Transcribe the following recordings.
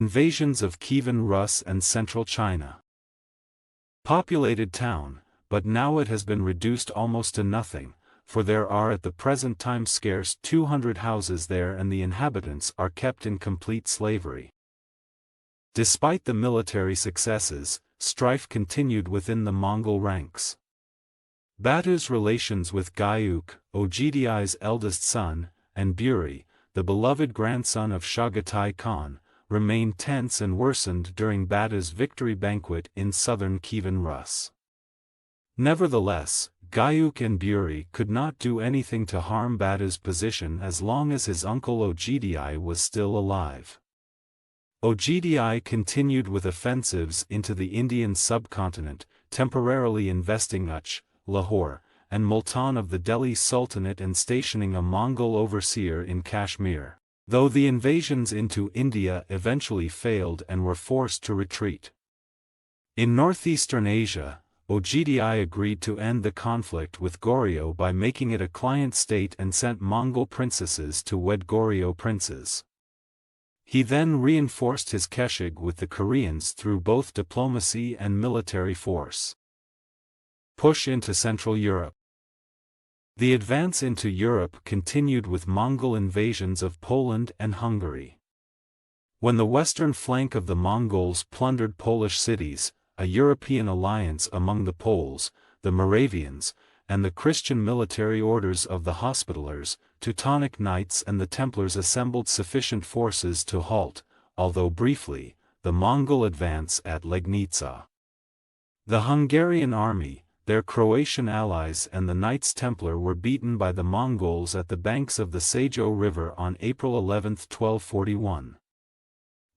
Invasions of Kievan Rus and central China. Populated town, but now it has been reduced almost to nothing, for there are at the present time scarce 200 houses there and the inhabitants are kept in complete slavery. Despite the military successes, strife continued within the Mongol ranks. Batu's relations with Gyuk, Ogdi's eldest son, and Buri, the beloved grandson of Chagatai Khan, remained tense and worsened during Batu's victory banquet in southern Kievan Rus. Nevertheless, Gyuk and Buri could not do anything to harm Batu's position as long as his uncle Ogdi was still alive. Ogdi continued with offensives into the Indian subcontinent, temporarily investing Uch, Lahore, and Multan of the Delhi Sultanate and stationing a Mongol overseer in Kashmir, though the invasions into India eventually failed and were forced to retreat. In northeastern Asia, Ogdi agreed to end the conflict with Goryeo by making it a client state and sent Mongol princesses to wed Goryeo princes. He then reinforced his keshig with the Koreans through both diplomacy and military force. Push into Central Europe. The advance into Europe continued with Mongol invasions of Poland and Hungary. When the western flank of the Mongols plundered Polish cities, a European alliance among the Poles, the Moravians, and the Christian military orders of the Hospitallers, Teutonic Knights and the Templars assembled sufficient forces to halt, although briefly, the Mongol advance at Legnica. The Hungarian army, their Croatian allies and the Knights Templar were beaten by the Mongols at the banks of the Sajo River on April 11, 1241.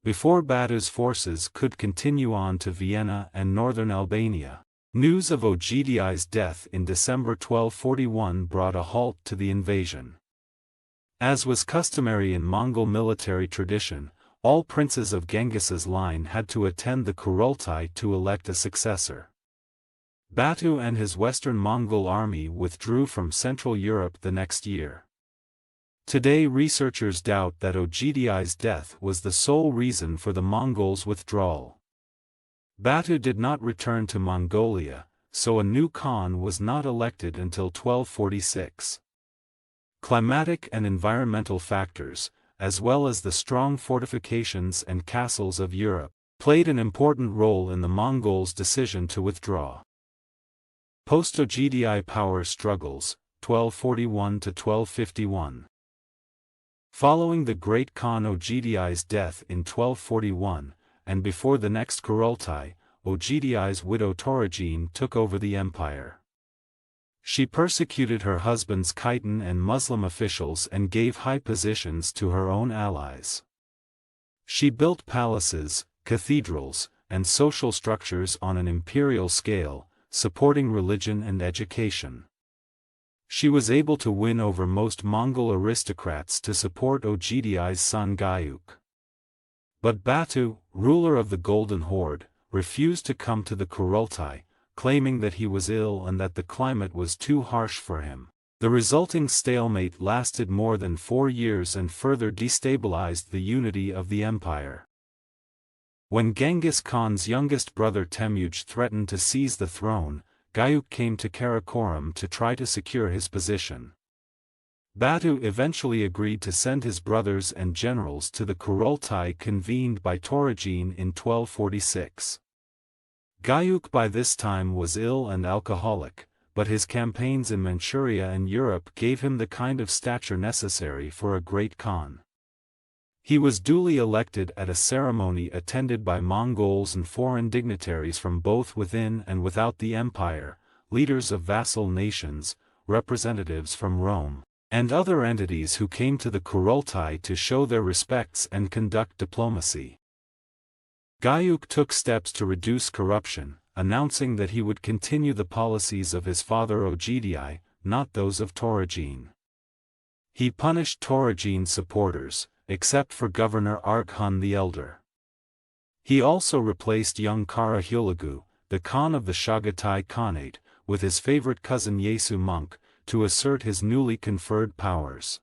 Before Batu's forces could continue on to Vienna and northern Albania, news of Ogdi's death in December 1241 brought a halt to the invasion. As was customary in Mongol military tradition, all princes of Genghis's line had to attend the Kurultai to elect a successor. Batu and his western Mongol army withdrew from Central Europe the next year. Today researchers doubt that Ogdi's death was the sole reason for the Mongols' withdrawal. Batu did not return to Mongolia, so a new Khan was not elected until 1246. Climatic and environmental factors, as well as the strong fortifications and castles of Europe, played an important role in the Mongols' decision to withdraw. Post-Ogdi power struggles, 1241–1251. Following the great Khan Ogdi's death in 1241, and before the next Kurultai, Ogdi's widow Temujin took over the empire. She persecuted her husband's Khitan and Muslim officials and gave high positions to her own allies. She built palaces, cathedrals, and social structures on an imperial scale, supporting religion and education. She was able to win over most Mongol aristocrats to support Ogdi's son Gyuk. But Batu, ruler of the Golden Horde, refused to come to the Kurultai, claiming that he was ill and that the climate was too harsh for him. The resulting stalemate lasted more than 4 years and further destabilized the unity of the empire. When Genghis Khan's youngest brother Temujin threatened to seize the throne, Gyuk came to Karakoram to try to secure his position. Batu eventually agreed to send his brothers and generals to the Kurultai convened by Temujin in 1246. Gyuk by this time was ill and alcoholic, but his campaigns in Manchuria and Europe gave him the kind of stature necessary for a great Khan. He was duly elected at a ceremony attended by Mongols and foreign dignitaries from both within and without the empire, leaders of vassal nations, representatives from Rome, and other entities who came to the Kurultai to show their respects and conduct diplomacy. Gyuk took steps to reduce corruption, announcing that he would continue the policies of his father Ogdi, not those of Temujin. He punished Temujin's supporters, except for Governor Arghun the Elder. He also replaced young Kara Hulagu, the Khan of the Chagatai Khanate, with his favorite cousin Yesu Monk, to assert his newly conferred powers.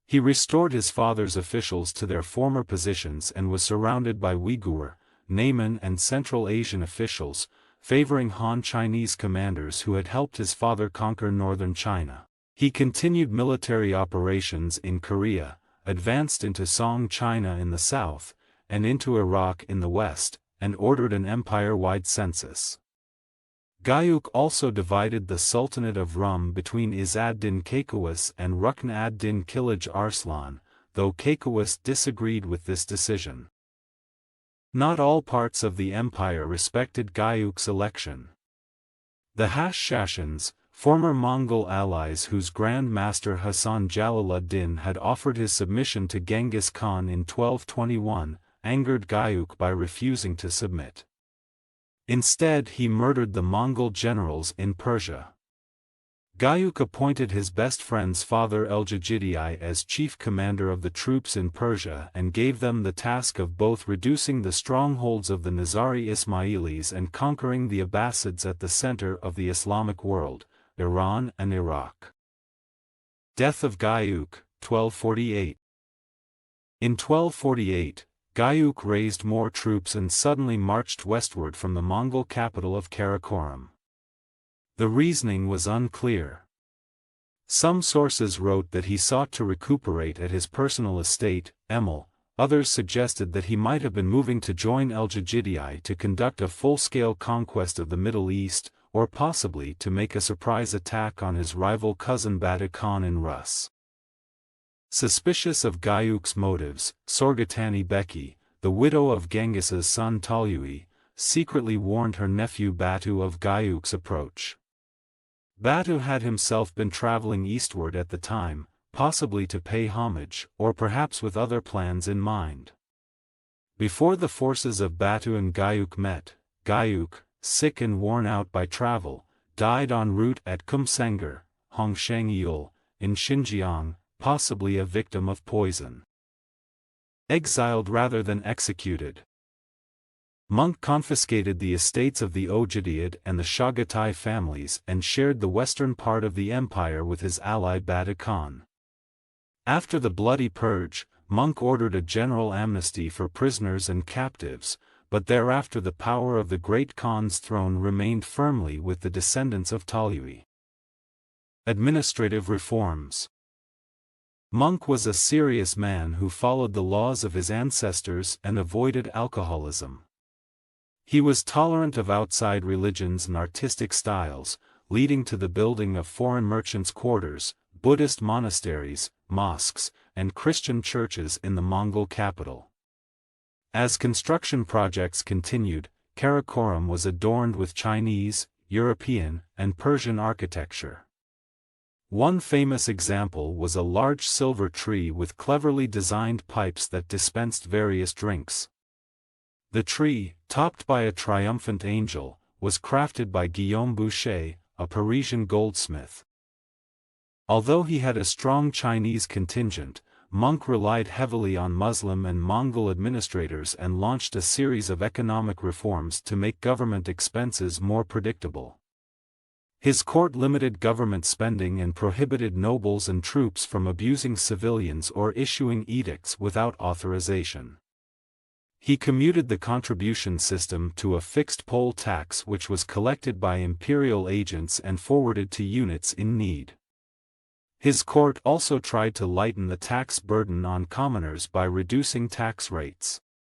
He restored his father's officials to their former positions and was surrounded by Uyghur, Nayman and Central Asian officials, favoring Han Chinese commanders who had helped his father conquer northern China. He continued military operations in Korea, advanced into Song China in the south, and into Iraq in the west, and ordered an empire-wide census. Gayuk also divided the Sultanate of Rum between Izz ad-Din Kaykaus and Rukn ad-Din Kilij Arslan, though Kaykaus disagreed with this decision. Not all parts of the empire respected Gayuk's election. The Hashashins, former Mongol allies whose Grand Master Hasan Jalaluddin had offered his submission to Genghis Khan in 1221, angered Gayuk by refusing to submit. Instead he murdered the Mongol generals in Persia. Gayuk appointed his best friend's father Eljigidei as chief commander of the troops in Persia and gave them the task of both reducing the strongholds of the Nizari Ismailis and conquering the Abbasids at the center of the Islamic world, Iran and Iraq. Death of Gayuk, 1248. In 1248, Gayuk raised more troops and suddenly marched westward from the Mongol capital of Karakoram. The reasoning was unclear. Some sources wrote that he sought to recuperate at his personal estate, Emel, others suggested that he might have been moving to join Eljigidei to conduct a full-scale conquest of the Middle East, or possibly to make a surprise attack on his rival cousin Batu Khan in Rus. Suspicious of Gayuk's motives, Sorgatani Beki, the widow of Genghis's son Talyui, secretly warned her nephew Batu of Gayuk's approach. Batu had himself been traveling eastward at the time, possibly to pay homage, or perhaps with other plans in mind. Before the forces of Batu and Gayuk met, Gayuk, sick and worn out by travel, died en route at Kumsengar, Hongshangyul, in Xinjiang, possibly a victim of poison. Exiled rather than executed. Monk confiscated the estates of the Ogidiad and the Chagatai families and shared the western part of the empire with his ally Batu Khan. After the bloody purge, Monk ordered a general amnesty for prisoners and captives, but thereafter the power of the Great Khan's throne remained firmly with the descendants of Talyui. Administrative reforms. Monk was a serious man who followed the laws of his ancestors and avoided alcoholism. He was tolerant of outside religions and artistic styles, leading to the building of foreign merchants' quarters, Buddhist monasteries, mosques, and Christian churches in the Mongol capital. As construction projects continued, Karakoram was adorned with Chinese, European, and Persian architecture. One famous example was a large silver tree with cleverly designed pipes that dispensed various drinks. The tree, topped by a triumphant angel, was crafted by Guillaume Boucher, a Parisian goldsmith. Although he had a strong Chinese contingent, Monk relied heavily on Muslim and Mongol administrators and launched a series of economic reforms to make government expenses more predictable. His court limited government spending and prohibited nobles and troops from abusing civilians or issuing edicts without authorization. He commuted the contribution system to a fixed poll tax which was collected by imperial agents and forwarded to units in need. His court also tried to lighten the tax burden on commoners by reducing tax rates.